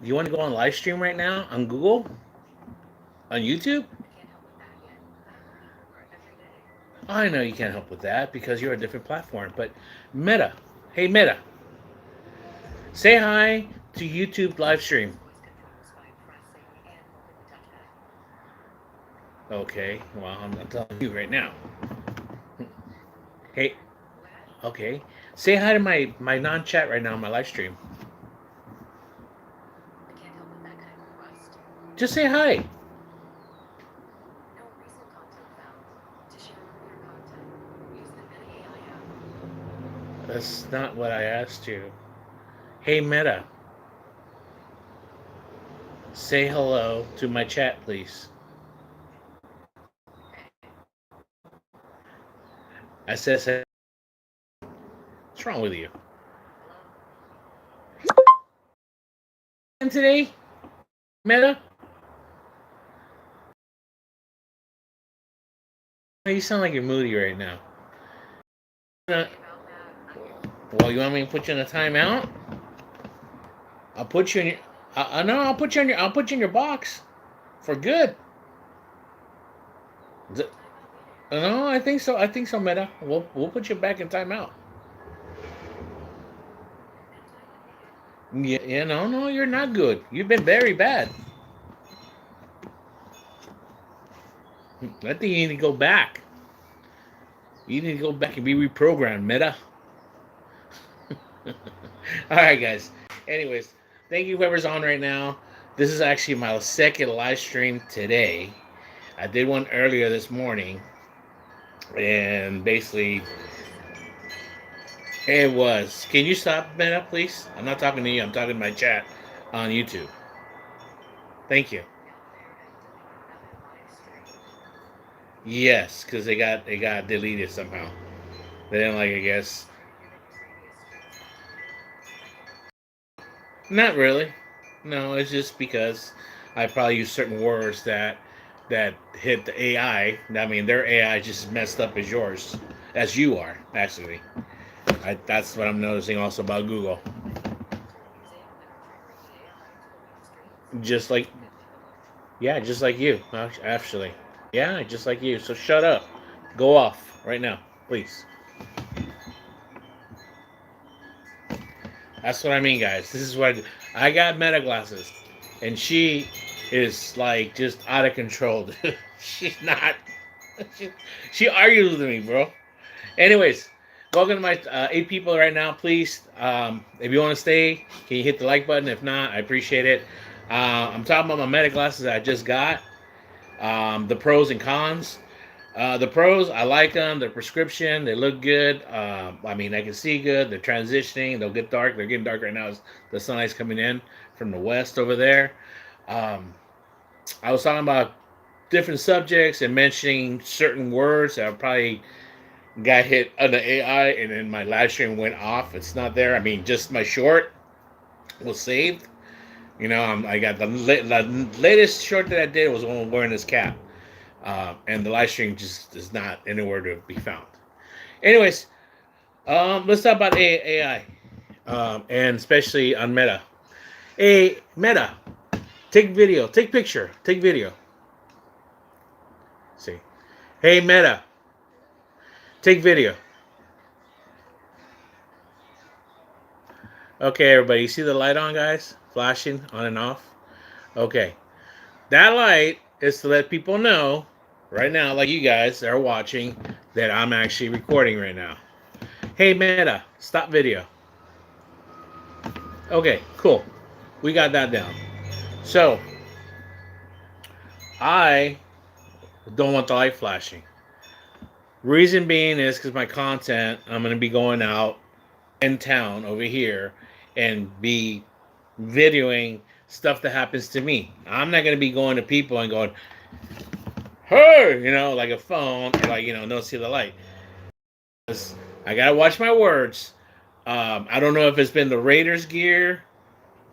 You want to go on live stream right now on Google, on YouTube? I know you can't help with that because you're a different platform. But Meta, hey Meta, say hi to YouTube live stream. Okay, well I'm not telling you right now. Hey, okay, say hi to my non-chat right now on my live stream. Just say hi. That's not what I asked you. Hey Meta, say hello to my chat, please. I said, what's wrong with you? And today, Meta, you sound like you're moody right now. Uh, Well, you want me to put you in a timeout? I'll put you in your. No, I'll put you in your. I'll put you in your box for good. No, I think so. I think so, Meta. We'll put you back in timeout. Yeah, yeah, no, you're not good. You've been very bad. I think you need to go back. You need to go back and be reprogrammed, Meta. All right, guys. Anyways, thank you whoever's on right now. This is actually my second live stream today. I did one earlier this morning, and basically it was. Can you stop, Meta, please? I'm not talking to you. I'm talking to my chat on YouTube. Thank you. Yes, because they got deleted somehow. They didn't like, I guess. Not really. No, it's just because I probably use certain words that hit the AI. I mean, their AI is just as messed up as yours, as you are actually. That's what I'm noticing also about Google. Just like, yeah, just like you, actually. Yeah, just like you. So shut up. Go off right now, please. That's what I mean, guys. This is what I got Meta glasses, and she is like just out of control. She's not. She, she argues with me, bro. Anyways, welcome to my 8 people right now. Please, if you want to stay, can you hit the like button? If not, I appreciate it. I'm talking about my Meta glasses that I just got. The pros and cons. The pros, I like them. They're prescription. They look good. I mean, I can see good. They're transitioning. They'll get dark. They're getting dark right now as the sunlight's coming in from the west over there. Um, I was talking about different subjects and mentioning certain words that probably got hit on the AI, and then my live stream went off. It's not there. I mean, just my short was saved. I got the latest short that I did was one wearing this cap. And the live stream just is not anywhere to be found. Anyways, let's talk about AI, and especially on Meta. Hey, Meta, take video, take picture, take video. See, hey Meta, take video. Okay, everybody, you see the light on, guys? Flashing on and off. Okay, that light is to let people know right now, like you guys that are watching, that I'm actually recording right now. Hey Meta, stop video. Okay, cool. We got that down. So, I don't want the light flashing. Reason being is because my content, I'm going to be going out in town over here and be videoing stuff that happens to me. I'm not going to be going to people and going, hey, like a phone, or like, don't see the light. I got to watch my words. I don't know if it's been the Raiders gear,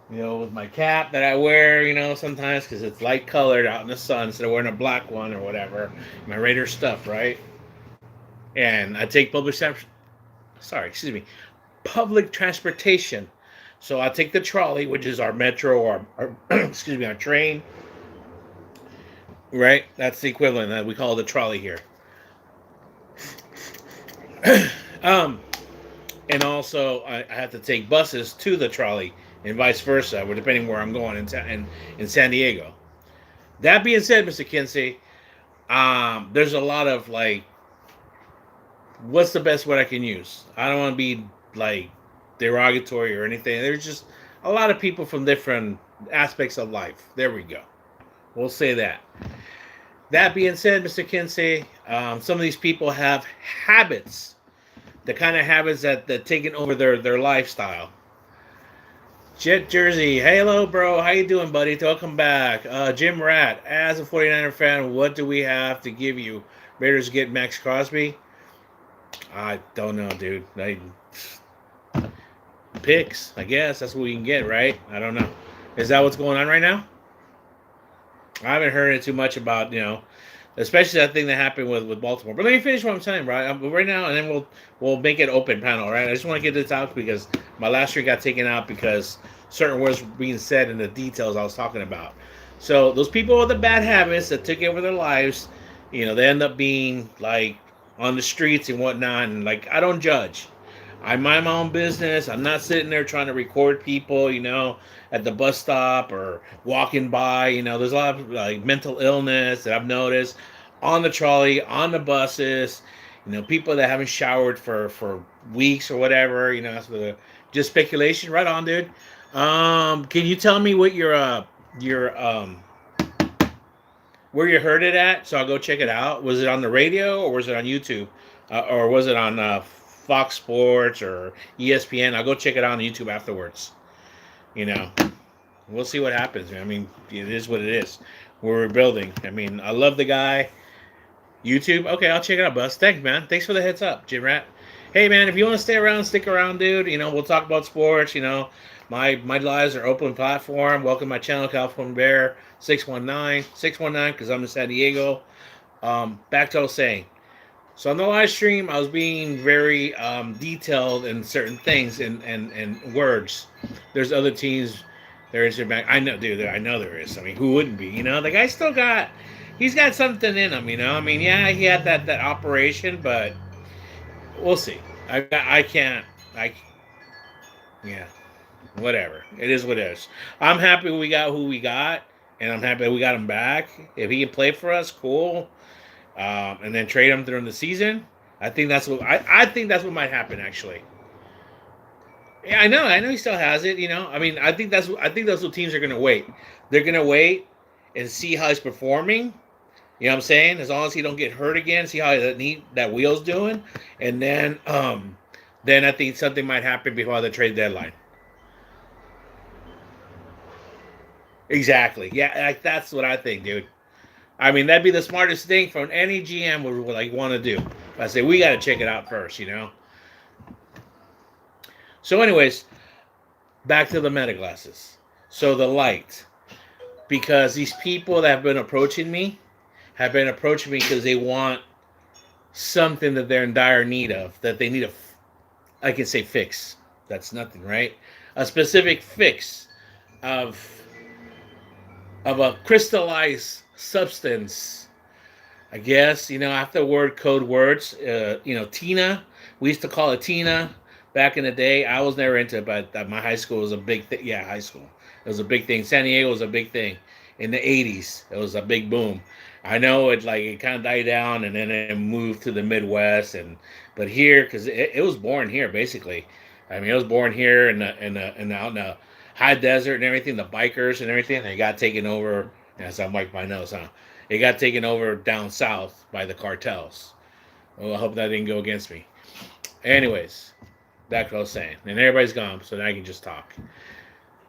with my cap that I wear, sometimes because it's light colored out in the sun instead of wearing a black one or whatever. My Raider stuff, right? And I take public transportation So I take the trolley, which is our metro or excuse me, our train, right? That's the equivalent. That we call it the trolley here. um, and also I have to take buses to the trolley and vice versa, depending where I'm going in San Diego. That being said, Mr. Kinsey, there's a lot of like, what's the best word I can use? I don't want to be like derogatory or anything. There's just a lot of people from different aspects of life. There we go. We'll say that. That being said, Mr. Kinsey, some of these people have habits, the kind of habits that taken over their lifestyle. Jet Jersey, hello, bro. How you doing, buddy? Welcome back. Jim Rat, as a 49er fan, what do we have to give you? Raiders get Max Crosby? I don't know, dude. Picks, I guess. That's what we can get, right? I don't know. Is that what's going on right now? I haven't heard it too much about, especially that thing that happened with Baltimore. But let me finish what I'm saying, right? Right now, and then we'll make it open panel, right? I just want to get this out because my last stream got taken out because certain words were being said in the details I was talking about. So those people with the bad habits that took over their lives, they end up being like on the streets and whatnot. And like, I don't judge. I mind my own business. I'm not sitting there trying to record people, at the bus stop or walking by. There's a lot of like mental illness that I've noticed on the trolley, on the buses. People that haven't showered for weeks or whatever. That's just speculation. Right on, dude. Can you tell me what your where you heard it at, so I'll go check it out? Was it on the radio or was it on YouTube, or was it on Fox Sports or ESPN? I'll go check it out on YouTube afterwards. We'll see what happens. I mean, it is what it is. We're rebuilding. I mean, I love the guy. YouTube? Okay, I'll check it out, Buzz. Thanks, man. Thanks for the heads up, Jim Rat. Hey, man, if you want to stay around, stick around, dude. We'll talk about sports. My lives are open platform. Welcome to my channel, California Bear 619 because I'm in San Diego. Back to what I was saying. So on the live stream, I was being very detailed in certain things and words. There's other teams. There is back. I know, dude. I know there is. I mean, who wouldn't be? The guy's still he's got something in him. I mean, yeah, he had that operation, but we'll see. I can't. Yeah, whatever. It is what it is. I'm happy we got who we got, and I'm happy we got him back. If he can play for us, cool. And then trade him during the season. I think that's what I think that's what might happen, actually. Yeah, I know he still has it. I mean, I think that's what teams are gonna wait. They're gonna wait and see how he's performing. You know what I'm saying? As long as he don't get hurt again, see how that wheel's doing, and then I think something might happen before the trade deadline. Exactly. Yeah, that's what I think, dude. I mean, that'd be the smartest thing from any GM would like want to do. I say we got to check it out first, So, anyways, back to the meta glasses. So the light, because these people that have been approaching me because they want something that they're in dire need of, that they need I can say fix. That's nothing, right? A specific fix of a crystallized substance. I guess, after code words, Tina, we used to call it Tina back in the day. I was never into it, but my high school was a big thing. Yeah, high school. It was a big thing. San Diego was a big thing. In the 80s, it was a big boom. I know it kind of died down and then it moved to the Midwest, but here, because it was born here, basically. I mean, it was born here out in the high desert and everything, the bikers and everything. They got taken over. Yes, I'm wiping my nose, huh? It got taken over down south by the cartels. Well, I hope that didn't go against me. Anyways, that's what I was saying. And everybody's gone, so now I can just talk.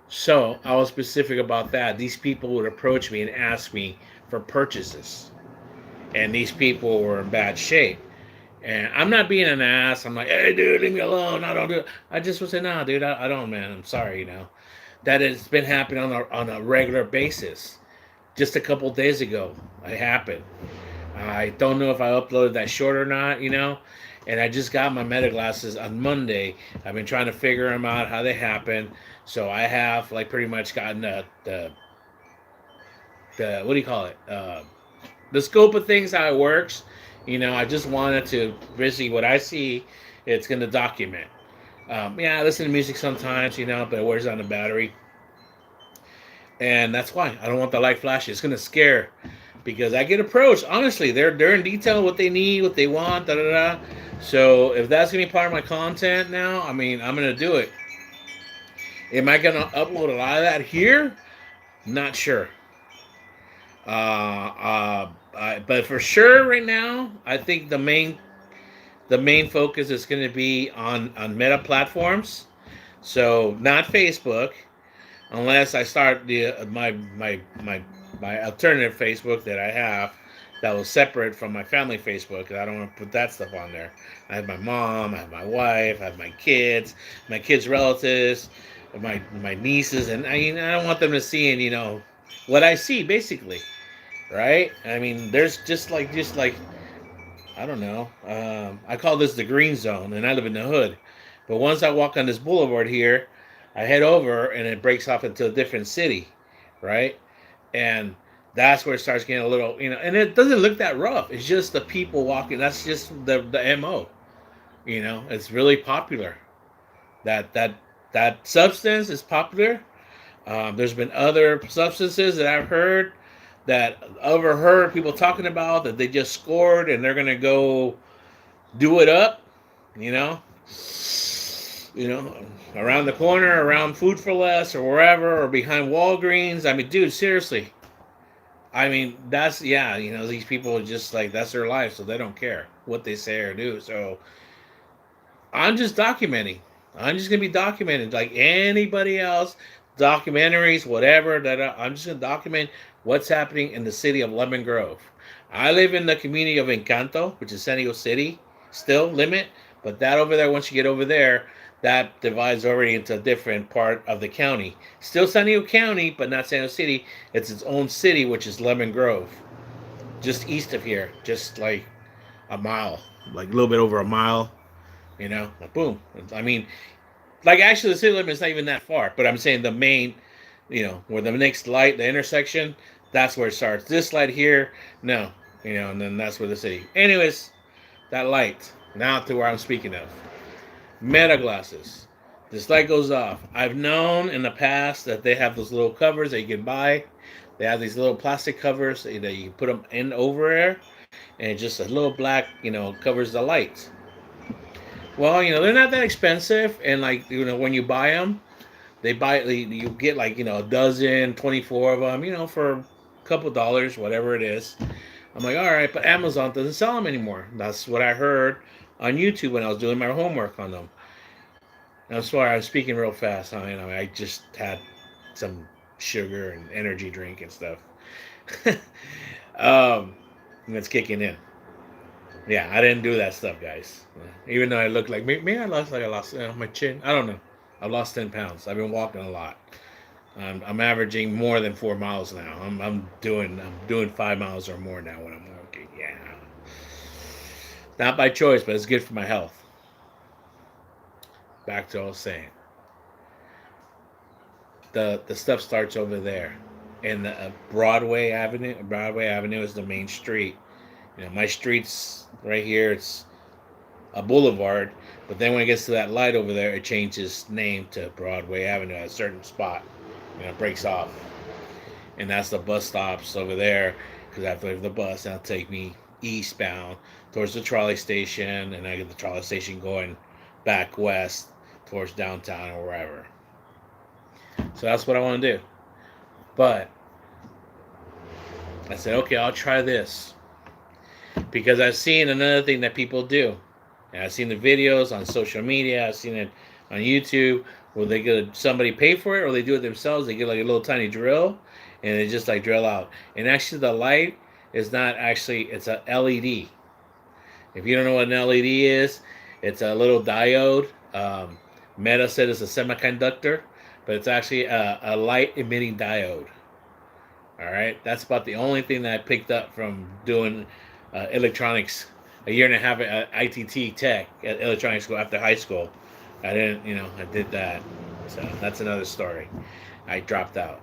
So I was specific about that. These people would approach me and ask me for purchases. And these people were in bad shape. And I'm not being an ass. I'm like, hey, dude, leave me alone. I don't do it. I just would say, nah, dude, I don't, man. I'm sorry, That has been happening on a regular basis. Just a couple days ago, it happened. I don't know if I uploaded that short or not, And I just got my meta glasses on Monday. I've been trying to figure them out, how they happen. So I have like pretty much gotten the what do you call it? The scope of things, how it works. I just wanted to basically what I see, it's going to document. Yeah, I listen to music sometimes, but it wears on the battery, and that's why I don't want the light flashes. It's going to scare because I get approached. Honestly, they're in detail what they need, what they want, da da da. So if that's going to be part of my content now, I mean, I'm going to do it. Am I going to upload a lot of that here? Not sure. But for sure, right now, I think the main focus is going to be on Meta platforms. So not Facebook, unless I start my alternative Facebook that I have that was separate from my family Facebook. I don't want to put that stuff on there. I have my mom, I have my wife, I have my kids' relatives, my nieces, and I don't want them to see what I see basically, right? I mean, there's just like I don't know. I call this the green zone, and I live in the hood. But once I walk on this boulevard here, I head over, and it breaks off into a different city, right? And that's where it starts getting a little, and it doesn't look that rough. It's just the people walking. That's just the mo. It's really popular. That substance is popular. There's been other substances that I've heard that overheard people talking about that they just scored and they're gonna go do it up, you know, you know, around the corner, around Food for Less or wherever, or behind Walgreens. I mean, dude, seriously. I mean, that's yeah, these people are just like that's their life, so they don't care what they say or do. So I'm just documenting. I'm just gonna be documented like anybody else. Documentaries, whatever. I'm just gonna document what's happening in the city of Lemon Grove. I live in the community of Encanto, which is San Diego City, still limit. But that over there, once you get over there, that divides already into a different part of the county. Still San Diego County, but not San Diego City. It's its own city, which is Lemon Grove, just east of here, just like a mile, like a little bit over a mile. Like boom. I mean, like actually, the city limit is not even that far. But I'm saying the main, where the next light, the intersection, that's where it starts. This light here, no, and then that's where the city. Anyways, that light. Now to where I'm speaking of. Meta glasses. This light goes off. I've known in the past that they have those little covers that you can buy. They have these little plastic covers that you can put them in over there, and just a little black, covers the light. Well, they're not that expensive, and like when you buy them, you get like a dozen, 24 of them, for a couple dollars, whatever it is. I'm like, all right, but Amazon doesn't sell them anymore. That's what I heard on YouTube when I was doing my homework on them. And I'm sorry, I'm speaking real fast. I just had some sugar and energy drink and stuff. And it's kicking in. Yeah, I didn't do that stuff, guys. Even though I look like maybe I lost my chin. I don't know. I've lost 10 pounds. I've been walking a lot. I'm averaging more than 4 miles now. I'm doing 5 miles or more now when I'm walking. Yeah, not by choice, but it's good for my health. Back to what I was saying. The stuff starts over there, in the Broadway Avenue. Broadway Avenue is the main street. My street's right here. It's a boulevard, but then when it gets to that light over there, it changes name to Broadway Avenue at a certain spot. It breaks off, and that's the bus stops over there. Because after I leave the bus, that'll take me eastbound towards the trolley station, and I get the trolley station going back west towards downtown or wherever. So that's what I want to do. But I said, okay, I'll try this. Because I've seen another thing that people do. And I've seen the videos on social media. I've seen it on YouTube where they get somebody pay for it or they do it themselves. They get like a little tiny drill and they just like drill out. And actually the light is not actually, it's a LED. If you don't know what an LED is, it's a little diode. Meta said it's a semiconductor, but it's actually a light emitting diode. All right, that's about the only thing that I picked up from doing electronics a year and a half at ITT Tech at electronics school after high school. I didn't, I did that. So that's another story. I dropped out.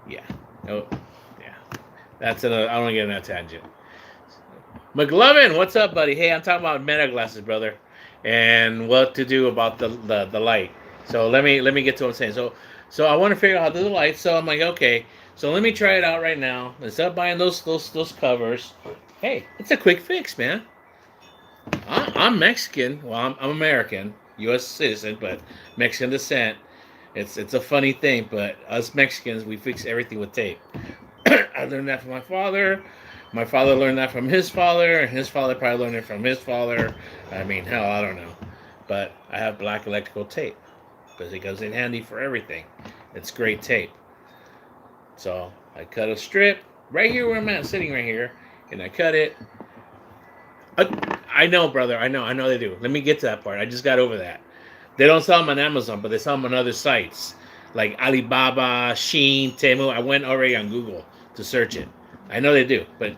Yeah. Oh, yeah. That's another. I don't want to get on that tangent. McLovin, what's up, buddy? Hey, I'm talking about meta glasses, brother, and what to do about the light. So let me get to what I'm saying. So I want to figure out how to do the light. So I'm like, okay. So let me try it out right now. Instead of buying those covers, hey, it's a quick fix, man. I'm Mexican. Well, I'm American, U.S. citizen, but Mexican descent. It's a funny thing, but us Mexicans, we fix everything with tape. I learned that from my father. My father learned that from his father, and his father probably learned it from his father. I mean, hell, I don't know. But I have black electrical tape because it goes in handy for everything. It's great tape. So I cut a strip right here where I'm at, sitting right here, and I cut it. I know, brother. I know they do. Let me get to that part. I just got over that. They don't sell them on Amazon, but they sell them on other sites like Alibaba, Shein, Temu. I went already on Google to search it. I know they do, but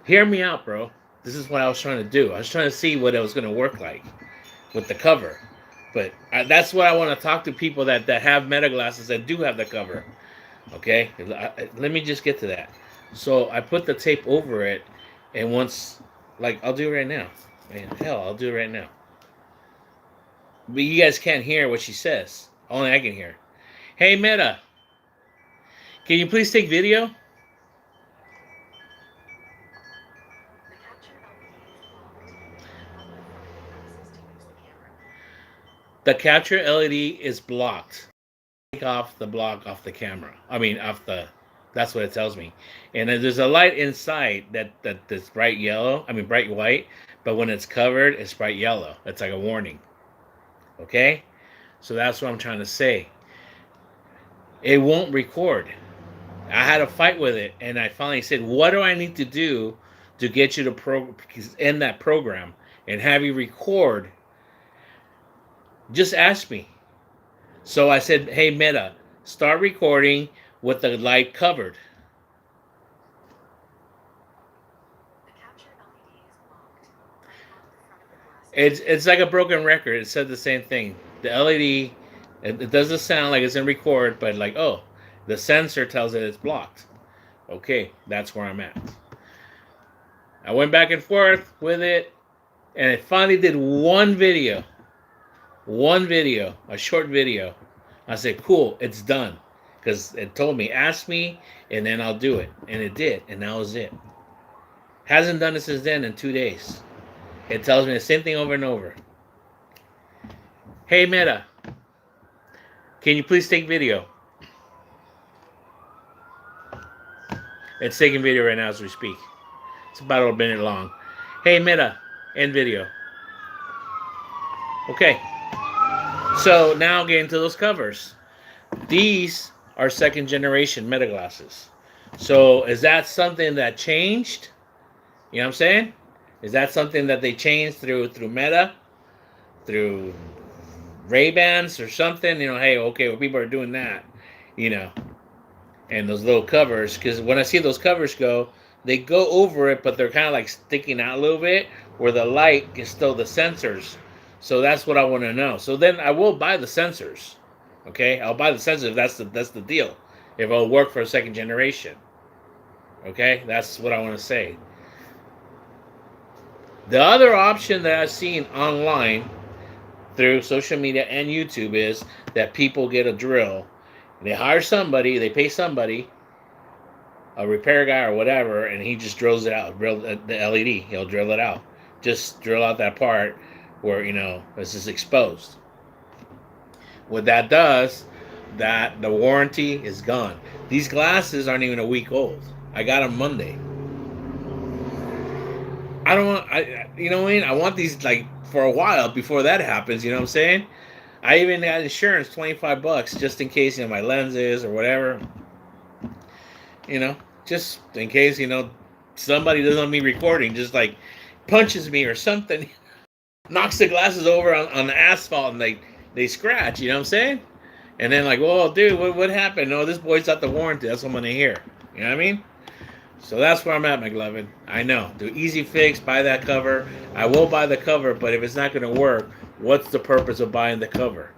hear me out, bro. This is what I was trying to do. I was trying to see what it was going to work like with the cover. But that's what I want to talk to people that have meta glasses that do have the cover. Okay? Let me just get to that. So I put the tape over it, and once, like, I'll do it right now. Man, hell, I'll do it right now. But you guys can't hear what she says. Only I can hear. Hey, Meta, can you please take video? The capture LED is blocked. Take off the block off the camera. I mean, off the. That's what it tells me. And then there's a light inside that's bright yellow. I mean, bright white. But when it's covered, it's bright yellow. It's like a warning. Okay? So that's what I'm trying to say. It won't record. I had a fight with it, and I finally said, "What do I need to do to get you to end that program and have you record? Just ask me." So I said, "Hey, Meta, start recording with the light covered." It's like a broken record. It said the same thing. The LED, it doesn't sound like it's in record, but like, oh, the sensor tells it it's blocked. Okay, that's where I'm at. I went back and forth with it, and it finally did one video, a short video. I said, cool, it's done. Because it told me, ask me, and then I'll do it. And it did, and that was it. Hasn't done it since then in 2 days. It tells me the same thing over and over. Hey, Meta, can you please take video? It's taking video right now as we speak. It's about a minute long. Hey, Meta, end video. Okay. So now getting to those covers. These are second generation Meta glasses. So is that something that changed? You know what I'm saying? Is that something that they changed through Meta? Through Ray-Bans or something? You know, hey, okay, well, people are doing that. You know. And those little covers, because when I see those covers go, they go over it, but they're kind of like sticking out a little bit, where the light is still the sensors. So that's what I want to know. So then I will buy the sensors. Okay, I'll buy the sensors if that's the deal. If it'll work for a second generation. Okay, that's what I want to say. The other option that I've seen online through social media and YouTube is that people get a drill. They hire somebody, they pay somebody, a repair guy or whatever, and he just drills it out, drill the LED. He'll drill it out. Just drill out that part where, you know, this is exposed. What that does, that the warranty is gone. These glasses aren't even a week old. I got them Monday. I don't want, you know what I mean? I want these like for a while before that happens. You know what I'm saying? I even had insurance, $25, just in case, you know, my lenses or whatever. You know, just in case, you know, somebody doesn't want me recording, just like punches me or something, knocks the glasses over on the asphalt and they scratch. You know what I'm saying? And then like, well, dude, what happened? No, this boy's got the warranty. That's what I'm gonna hear. You know what I mean? So that's where I'm at, McLovin. I know. Do easy fix, buy that cover. I will buy the cover, but if it's not going to work, what's the purpose of buying the cover?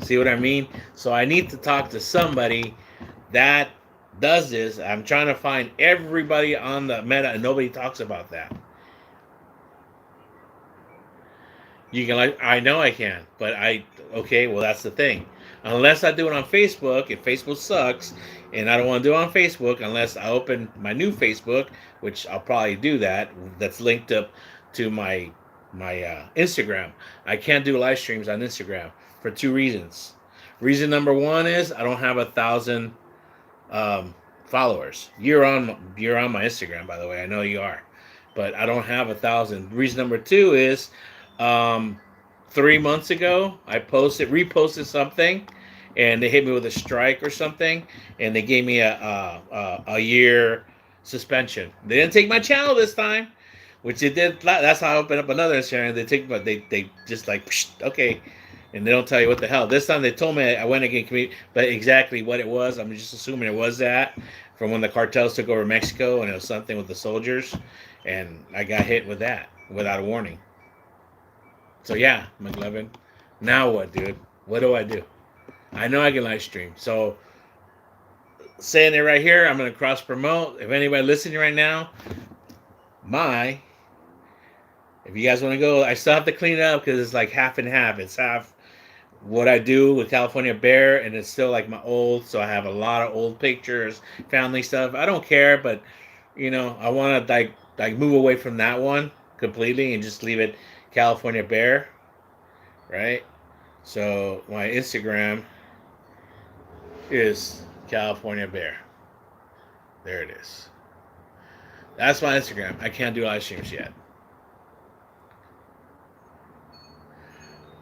See what I mean? So I need to talk to somebody that does this. I'm trying to find everybody on the Meta, and nobody talks about that. You can like, I know I can, but okay, well that's the thing. Unless I do it on Facebook, if Facebook sucks, and I don't want to do it on Facebook unless I open my new Facebook, which I'll probably do that. That's linked up to my Instagram. I can't do live streams on Instagram for two reasons. Reason number one is I don't have 1,000 followers. You're on my Instagram, by the way. I know you are, but I don't have 1,000. Reason number two is, um, 3 months ago I reposted something, and they hit me with a strike or something, and they gave me a year suspension. They didn't take my channel this time, which they did. That's how I opened up another Instagram. They just like okay, and they don't tell you what the hell. This time they told me I went against community, but exactly what it was, I'm just assuming it was that from when the cartels took over Mexico, and it was something with the soldiers, and I got hit with that without a warning. So yeah, McLevin. Now what, dude? What do I do? I know I can live stream. So saying it right here, I'm gonna cross promote. If anybody listening right now, my if you guys want to go, I still have to clean it up because it's like half and half. It's half what I do with California Bear, and it's still like my old. So I have a lot of old pictures, family stuff. I don't care, but I want to like move away from that one completely and just leave it California Bear, right? So my Instagram is California Bear. There it is. That's my Instagram. I can't do live streams yet.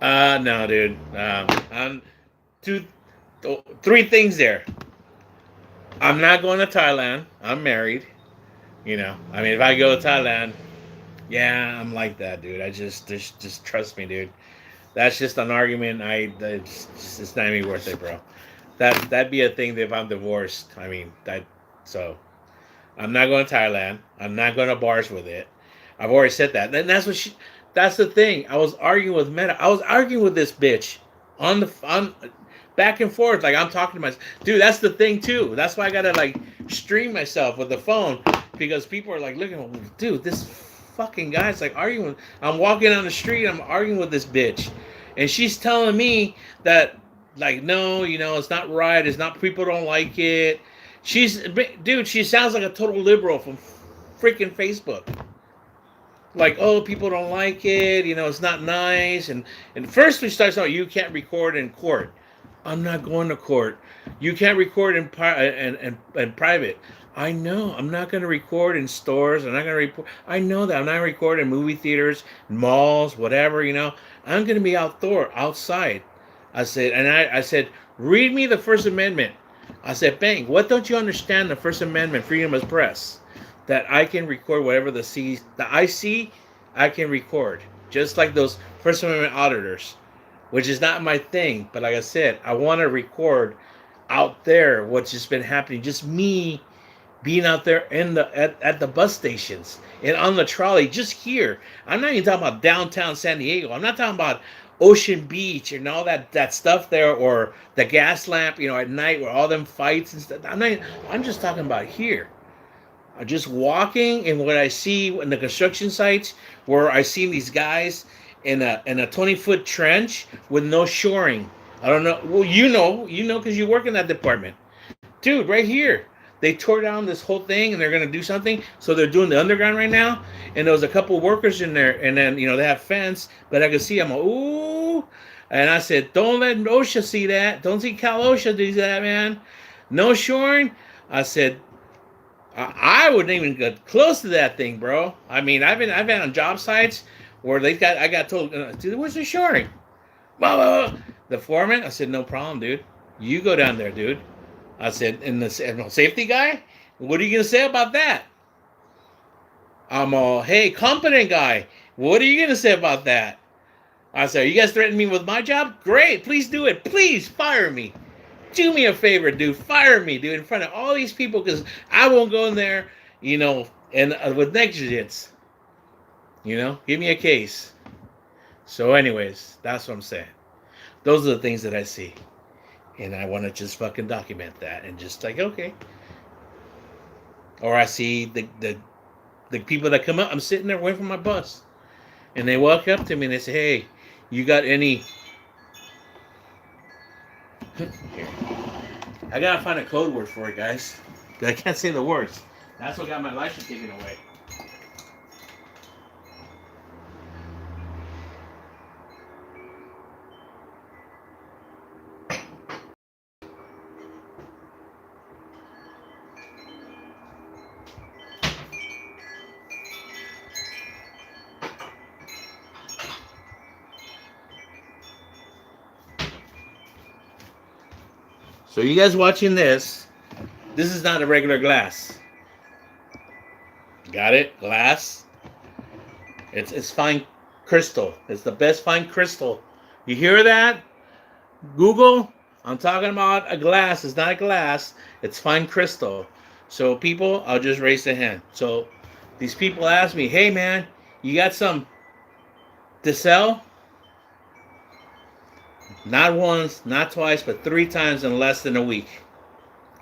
No, dude. I'm two, three things there. I'm not going to Thailand. I'm married. I mean, if I go to Thailand, yeah, I'm like that, dude. I just trust me, dude. That's just an argument. It's not even worth it, bro. That'd be a thing that if I'm divorced. I mean, that. So I'm not going to Thailand. I'm not going to bars with it. I've already said that. And that's what she. That's the thing. I was arguing with Meta. I was arguing with this bitch on back and forth. Like I'm talking to myself, dude. That's the thing too. That's why I gotta like stream myself with the phone because people are like looking. Dude, this fucking guy's like arguing. I'm walking down the street. I'm arguing with this bitch, and she's telling me that like no, it's not right. It's not. People don't like it. Dude. She sounds like a total liberal from freaking Facebook. Like, oh, people don't like it, it's not nice. And first we start saying, you can't record in court. I'm not going to court. You can't record in private. I know. I'm not going to record in stores. I'm not going to report. I know that. I'm not recording in movie theaters, malls, whatever, I'm going to be outside. I said, I said, read me the First Amendment. I said, bang, what don't you understand the First Amendment, freedom of press? That I can record whatever the I see, I can record. Just like those First Amendment auditors, which is not my thing. But like I said, I want to record out there what's just been happening. Just me being out there at the bus stations and on the trolley, just here. I'm not even talking about downtown San Diego. I'm not talking about Ocean Beach and all that stuff there, or the gas lamp, at night where all them fights and stuff. I'm just talking about here. Just walking and what I see in the construction sites where I see these guys in a 20-foot trench with no shoring. I don't know. Well, because you work in that department. Dude, right here. They tore down this whole thing and they're going to do something. So they're doing the underground right now. And there was a couple of workers in there. And then, they have fence. But I could see them. Ooh. And I said, don't let OSHA see that. Don't see Cal OSHA do that, man. No shoring. I said, I wouldn't even get close to that thing, bro. I mean, I've been on job sites where I got told, dude, where's the shoring? Well, the foreman, I said, no problem, dude. You go down there, dude. I said, and the safety guy, what are you gonna say about that? I'm all, hey, competent guy, what are you gonna say about that? I said, you guys threatening me with my job? Great, please do it. Please fire me. Do me a favor, dude. Fire me, dude, in front of all these people because I won't go in there, and with negligence. Give me a case. So anyways, that's what I'm saying. Those are the things that I see. And I want to just fucking document that and just like, okay. Or I see the people that come up, I'm sitting there waiting for my bus. And they walk up to me and they say, hey, you got any... Here. I gotta find a code word for it, guys. I can't say the words. That's what got my license taken away. So you guys watching this, this is not a regular glass. Got it? Glass. It's fine crystal. It's the best fine crystal. You hear that? Google, I'm talking about a glass. It's not a glass. It's fine crystal. So people, I'll just raise the hand. So these people ask me, hey man, you got some to sell? Not once, not twice, but 3 times in less than a week.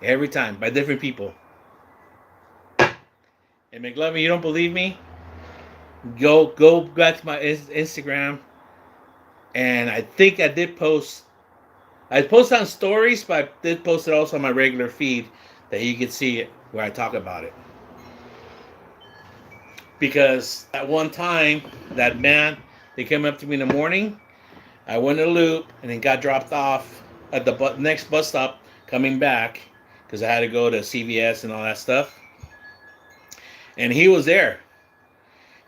Every time, by different people. And McLovin, you don't believe me? Go back to my Instagram. And I think I did post. I post on stories, but I did post it also on my regular feed that you can see it where I talk about it. Because at one time, that man, they came up to me in the morning. I went a loop and then got dropped off at the next bus stop coming back because I had to go to CVS and all that stuff. And he was there.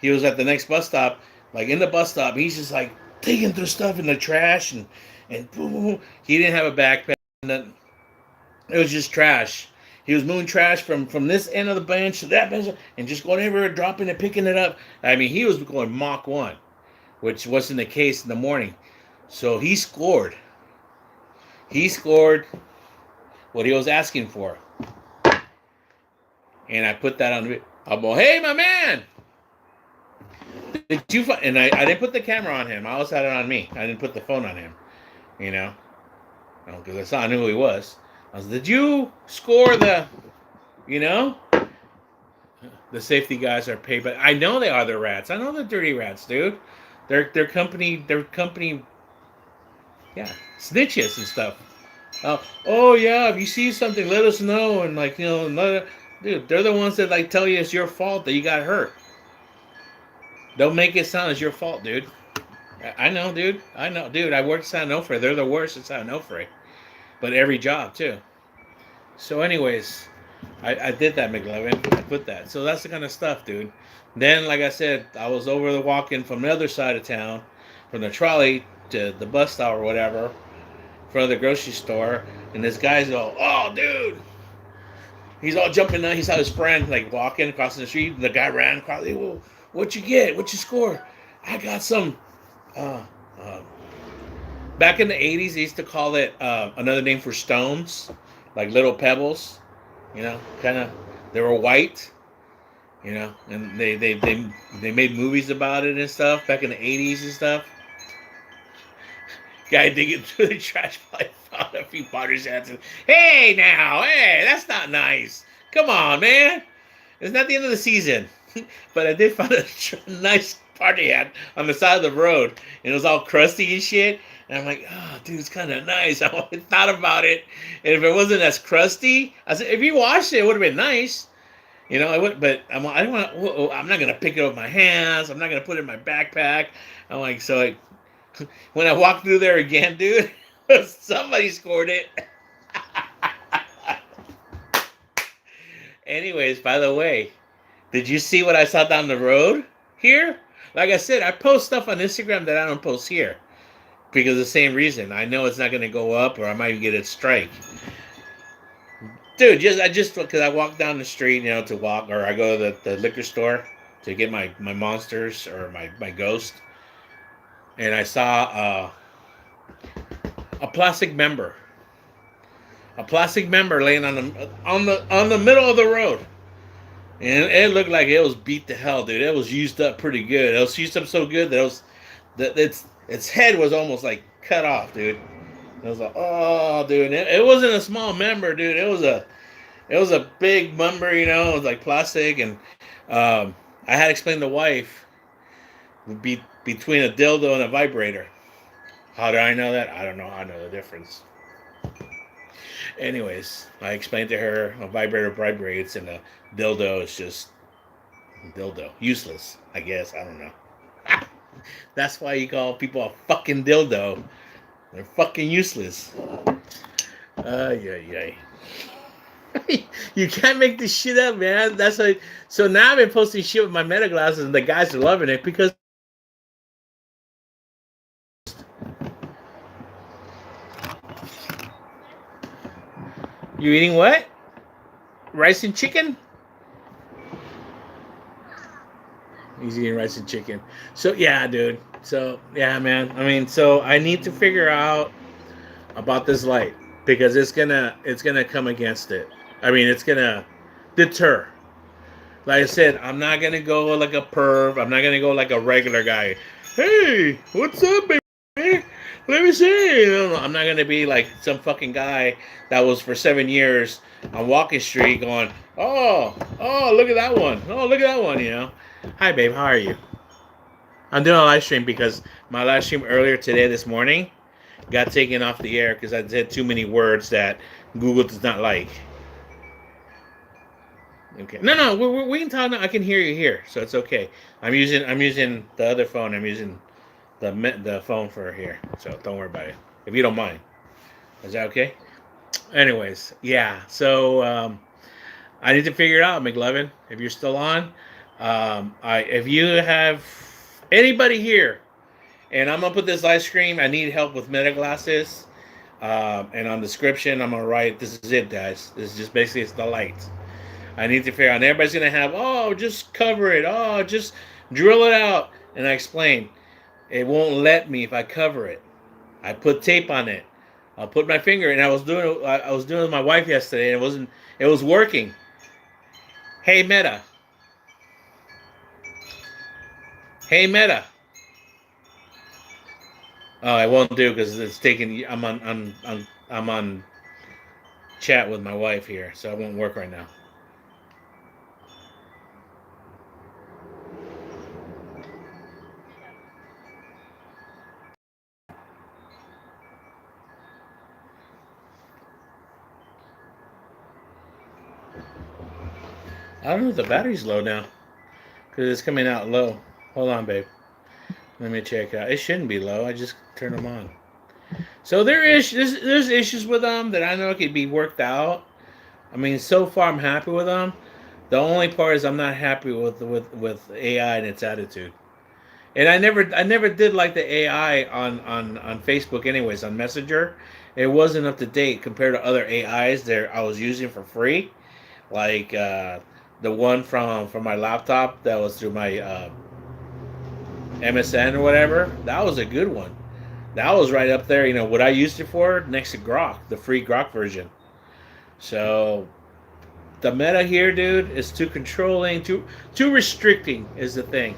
He was at the next bus stop, like in the bus stop. He's just like digging through stuff in the trash and boom, boom, boom. He didn't have a backpack. It was just trash. He was moving trash from this end of the bench to that bench and just going everywhere, dropping it, picking it up. I mean, he was going Mach 1, which wasn't the case in the morning. So he scored. He scored what he was asking for. And I put that on the... I'm going, hey, my man! Did you find... And I didn't put the camera on him. I always had it on me. I didn't put the phone on him. You know? Because I knew who he was. I was, did you score the... You know? The safety guys are paid, but I know they are the rats. I know they're dirty rats, dude. They're company... Yeah, snitches and stuff. Oh yeah, if you see something, let us know. And like, you know, dude, they're the ones that like tell you it's your fault that you got hurt. Don't make it sound as your fault, dude. I know, dude. I know, dude. I worked at San Onofre. They're the worst at San Onofre. But every job too. So, anyways, I did that, McLovin. I put that. So that's the kind of stuff, dude. Then, like I said, I was over the walking from the other side of town, from the trolley to the bus stop or whatever, in front of the grocery store, and this guy's all, oh, dude. He's all jumping out. He saw his friend like walking across the street. And the guy ran across. Well, what'd you get? What'd you score? I got some. Back in the 80s, they used to call it another name for stones, like little pebbles. You know, kind of. They were white. You know, and they made movies about it and stuff back in the 80s and stuff. Guy digging through the trash pipe found a few potter's hats and, hey now, hey, that's not nice. Come on, man. It's not the end of the season. But I did find a nice party hat on the side of the road. And it was all crusty and shit. And I'm like, oh, dude, it's kind of nice. I thought about it. And if it wasn't as crusty, I said, if you washed it, it would have been nice. You know, I would, but I'm not going to pick it up with my hands. I'm not going to put it in my backpack. I'm like, so when I walked through there again, dude, somebody scored it. Anyways, by the way, did you see what I saw down the road here? Like I said, I post stuff on Instagram that I don't post here because of the same reason. I know it's not going to go up, or I might get a strike. Dude, because I walk down the street, you know, to walk, or I go to the liquor store to get my monsters or my ghost. And I saw a plastic member laying on the middle of the road, and it looked like it was beat to hell, dude. It was used up pretty good. It was used up so good that its head was almost like cut off, dude. I was like, oh, dude, it wasn't a small member, dude. It was a big member, It was like plastic, and I had to explain to the wife between a dildo and a vibrator. How do I know that? I don't know. I know the difference. Anyways, I explained to her a vibrator vibrates and a dildo is just dildo, useless. I guess I don't know. That's why you call people a fucking dildo. They're fucking useless. Yeah. You can't make this shit up, man. That's like so now I've been posting shit with my meta glasses and the guys are loving it because you eating what? Rice and chicken? He's eating rice and chicken. So yeah, dude. So yeah, man. I mean, so I need to figure out about this light because it's gonna come against it. I mean, it's gonna deter. Like I said, I'm not gonna go like a perv. I'm not gonna go like a regular guy. Hey, what's up, baby? Let me see. No, I'm not gonna be like some fucking guy that was for 7 years on Walking Street going, oh, look at that one. Oh, look at that one. Hi, babe. How are you? I'm doing a live stream because my live stream earlier today, this morning, got taken off the air because I said too many words that Google does not like. Okay. No. We can talk now. I can hear you here, so it's okay. I'm using the other phone. I'm using the phone for here, so don't worry about it. If you don't mind, is that okay? Anyways, yeah. So I need to figure it out, McLovin. If you're still on, if you have anybody here, and I'm gonna put this live stream. I need help with meta glasses, and on the description, I'm gonna write. This is it, guys. This is just basically it's the light. I need to figure out. And everybody's gonna have, just cover it. Just drill it out. And I explain, it won't let me if I cover it. I put tape on it. I'll put my finger, and I was doing it with my wife yesterday, and it was working. Hey Meta. Hey Meta. Oh, I won't do because it's taking. I'm on chat with my wife here, so it won't work right now. I don't know if the battery's low now because it's coming out low. Hold on, babe. Let me check out. It shouldn't be low. I just turned them on. So there's issues with them that I know could be worked out. I mean, so far I'm happy with them. The only part is I'm not happy with AI and its attitude. And I never did like the AI on Facebook anyways on Messenger. It wasn't up to date compared to other AIs that I was using for free, like the one from my laptop that was through my MSN or whatever. That was a good one. That was right up there. What I used it for next to Grok, the free Grok version. So the meta here, dude, is too controlling, too restricting is the thing.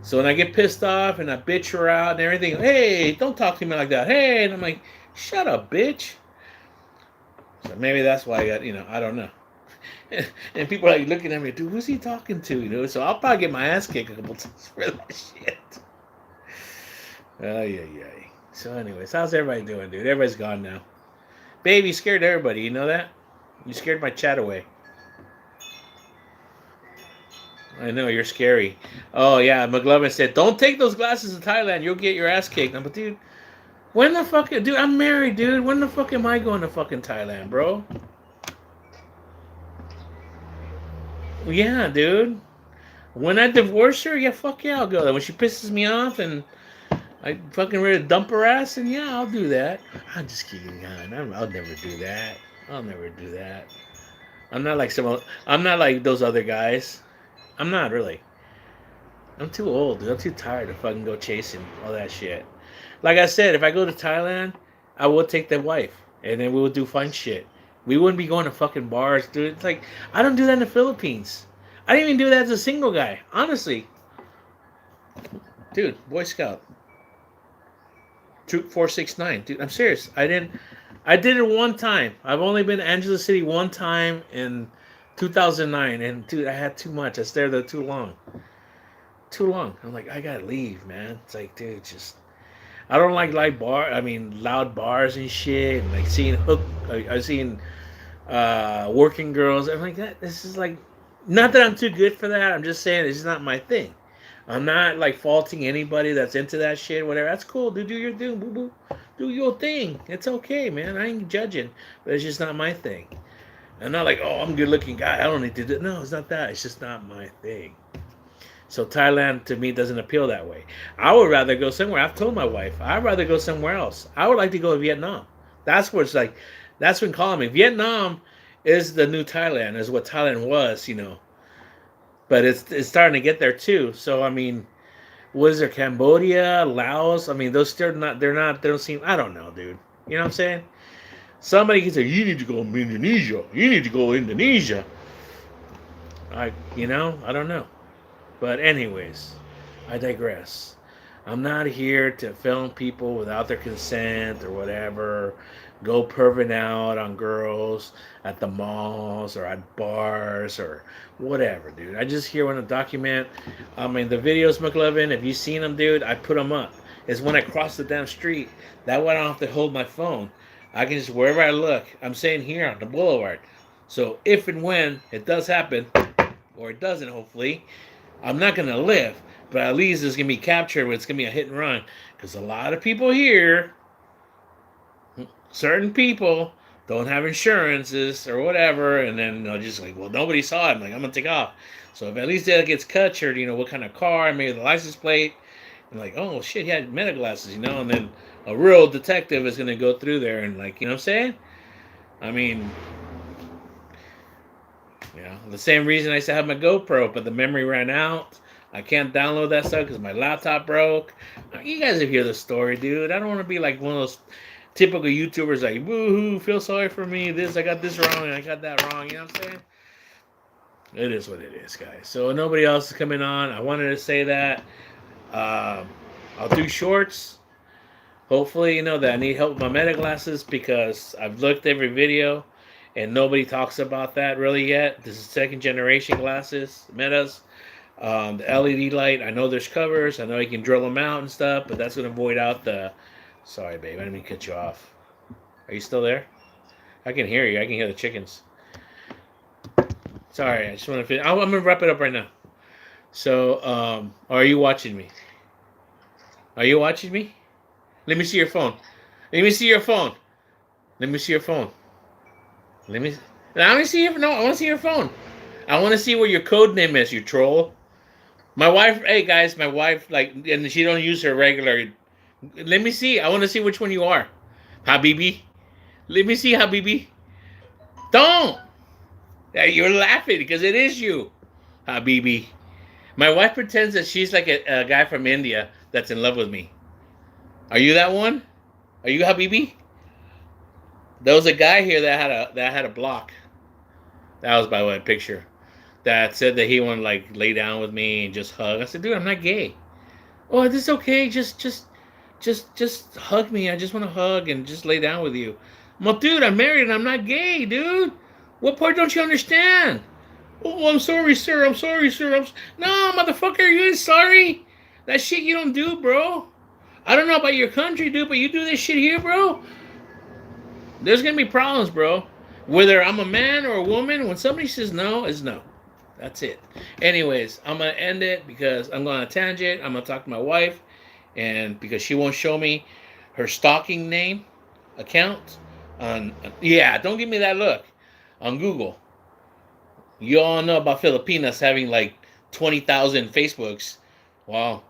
So when I get pissed off and I bitch her out and everything, hey, don't talk to me like that. Hey, and I'm like, shut up, bitch. So maybe that's why I got, I don't know. And people are like looking at me, dude, who's he talking to? So I'll probably get my ass kicked a couple times for that shit. Yeah. So anyways, how's everybody doing, dude? Everybody's gone now. Baby scared everybody, you know that? You scared my chat away. I know, you're scary. Oh, yeah, McLovin said, don't take those glasses to Thailand. You'll get your ass kicked. But, dude, when the fuck... Dude, I'm married, dude. When the fuck am I going to fucking Thailand, bro? Yeah, dude. When I divorce her, yeah, fuck yeah, I'll go there. When she pisses me off and I fucking ready to dump her ass, and yeah, I'll do that. I'm just kidding, man. I'll never do that. I'll never do that. I'm not like those other guys. I'm not really. I'm too old, dude. I'm too tired to fucking go chasing all that shit. Like I said, if I go to Thailand, I will take the wife, and then we will do fun shit. We wouldn't be going to fucking bars, dude. It's like, I don't do that in the Philippines. I didn't even do that as a single guy, honestly. Dude, Boy Scout. Troop 469, dude. I'm serious. I did it one time. I've only been to Angeles City one time in 2009, and dude, I had too much. I stayed there too long. Too long. I'm like, I gotta leave, man. It's like, dude, just I don't like loud bars and shit. And like seeing I seen working girls. I'm like, that. This is like, not that I'm too good for that. I'm just saying it's just not my thing. I'm not like faulting anybody that's into that shit. Whatever. That's cool. Do your thing, boo boo. Do your thing. It's okay, man. I ain't judging, but it's just not my thing. I'm not like, oh, I'm a good looking guy. I don't need to do. No, it's not that. It's just not my thing. So Thailand to me doesn't appeal that way. I would rather go somewhere. I've told my wife I'd rather go somewhere else. I would like to go to Vietnam. That's where it's like. That's been calling me. Vietnam is the new Thailand. Is what Thailand was, But it's starting to get there too. So I mean, was there Cambodia, Laos? I mean, those still not. They're not. They don't seem. I don't know, dude. You know what I'm saying? Somebody can say you need to go to Indonesia. You need to go to Indonesia. I don't know. But anyways, I digress. I'm not here to film people without their consent or whatever. Go perving out on girls at the malls or at bars or whatever, dude. I just here want to document. I mean, the videos, McLovin, if you've seen them, dude, I put them up. It's when I cross the damn street. That way I don't have to hold my phone. I can just, wherever I look, I'm saying here on the boulevard. So if and when it does happen, or it doesn't, hopefully, I'm not going to live. But at least it's going to be captured. It's going to be a hit and run. Because a lot of people here, certain people, don't have insurances or whatever. And then they'll just like, well, nobody saw it. I'm like, I'm going to take off. So if at least that gets captured, what kind of car, maybe the license plate. And like, oh, shit, he had meta glasses, And then a real detective is going to go through there and like, you know what I'm saying? I mean, the same reason I used to have my GoPro, but the memory ran out. I can't download that stuff because my laptop broke. You guys have heard the story, dude. I don't want to be like one of those typical YouTubers like, boo-hoo, feel sorry for me. I got this wrong and I got that wrong. You know what I'm saying? It is what it is, guys. So nobody else is coming on. I wanted to say that. I'll do shorts. Hopefully, that I need help with my meta glasses because I've looked every video and nobody talks about that really yet. This is second generation glasses, metas. The LED light, I know there's covers. I know you can drill them out and stuff, but that's going to void out the... Sorry, babe. I didn't mean to cut you off. Are you still there? I can hear you. I can hear the chickens. Sorry, I just want to finish. I'm going to wrap it up right now. So, are you watching me? Are you watching me? Let me see your phone. Let me see your phone. Let me see your phone. I want to see your... No, I want to see your phone. I want to see what your code name is, you troll. My wife, hey guys, my wife, and she don't use her regular. Let me see. I want to see which one you are. Habibi. Let me see, Habibi. Don't. You're laughing because it is you, Habibi. My wife pretends that she's like a guy from India that's in love with me. Are you that one? Are you Habibi? There was a guy here that had a block. That was by the way a picture. That said that he wanted to lay down with me and just hug. I said, dude, I'm not gay. Oh, this is okay. Just hug me. I just want to hug and just lay down with you. I'm like, dude, I'm married and I'm not gay, dude. What part don't you understand? Oh, I'm sorry, sir. I'm sorry, sir. No, motherfucker, you ain't sorry. That shit you don't do, bro. I don't know about your country, dude, but you do this shit here, bro. There's gonna be problems, bro. Whether I'm a man or a woman, when somebody says no, it's no. That's it. Anyways, I'm going to end it because I'm going on a tangent. I'm going to talk to my wife. And because she won't show me her stalking name account. Don't give me that look. On Google. You all know about Filipinas having 20,000 Facebooks. Well,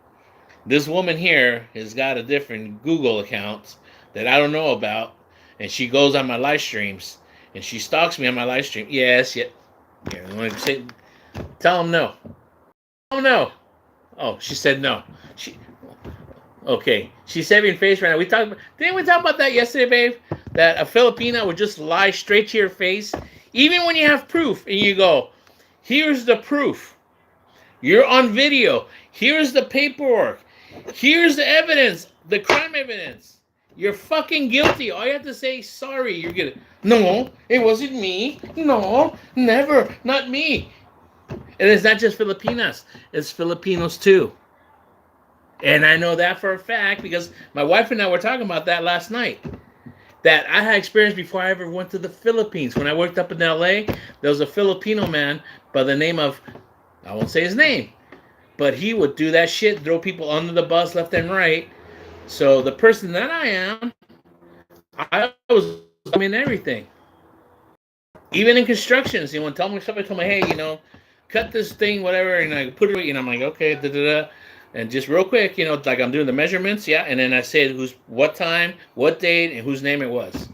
this woman here has got a different Google account that I don't know about. And she goes on my live streams. And she stalks me on my live stream. Yes, yeah. I want to say... Tell him no. Tell him no. Oh, she said no. Okay. She's saving face right now. Didn't we talk about that yesterday, babe? That a Filipina would just lie straight to your face, even when you have proof, and you go, "Here's the proof. You're on video. Here's the paperwork. Here's the evidence, the crime evidence." You're fucking guilty. All you have to say is sorry. You're gonna. No, it wasn't me. No, never. Not me. And it's not just Filipinas. It's Filipinos too. And I know that for a fact because my wife and I were talking about that last night. That I had experience before I ever went to the Philippines. When I worked up in LA, there was a Filipino man by the name of, I won't say his name, but he would do that shit, throw people under the bus left and right. So the person that I am, I was in everything. Even in constructions, when somebody told me, hey, cut this thing, whatever, and I put it, I'm like, okay, da da da. And just real quick, like I'm doing the measurements, yeah, and then I say what time, what date, and whose name it was.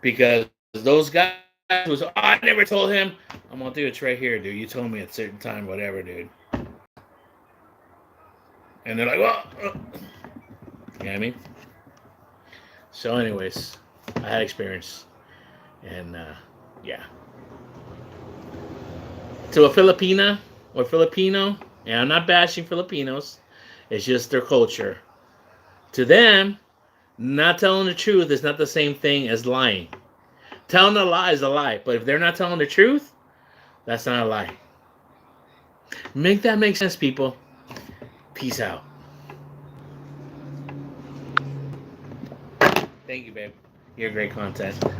Because those guys was, I never told him. I'm gonna do it's right here, dude. You told me at a certain time, whatever, dude. And they're like, well, you know what I mean? So, anyways, I had experience, and yeah. To a Filipina or Filipino, and I'm not bashing Filipinos. It's just their culture. To them, not telling the truth is not the same thing as lying. Telling a lie is a lie, but if they're not telling the truth, that's not a lie. Make that make sense, people. Peace out. Thank you, babe. You're great content.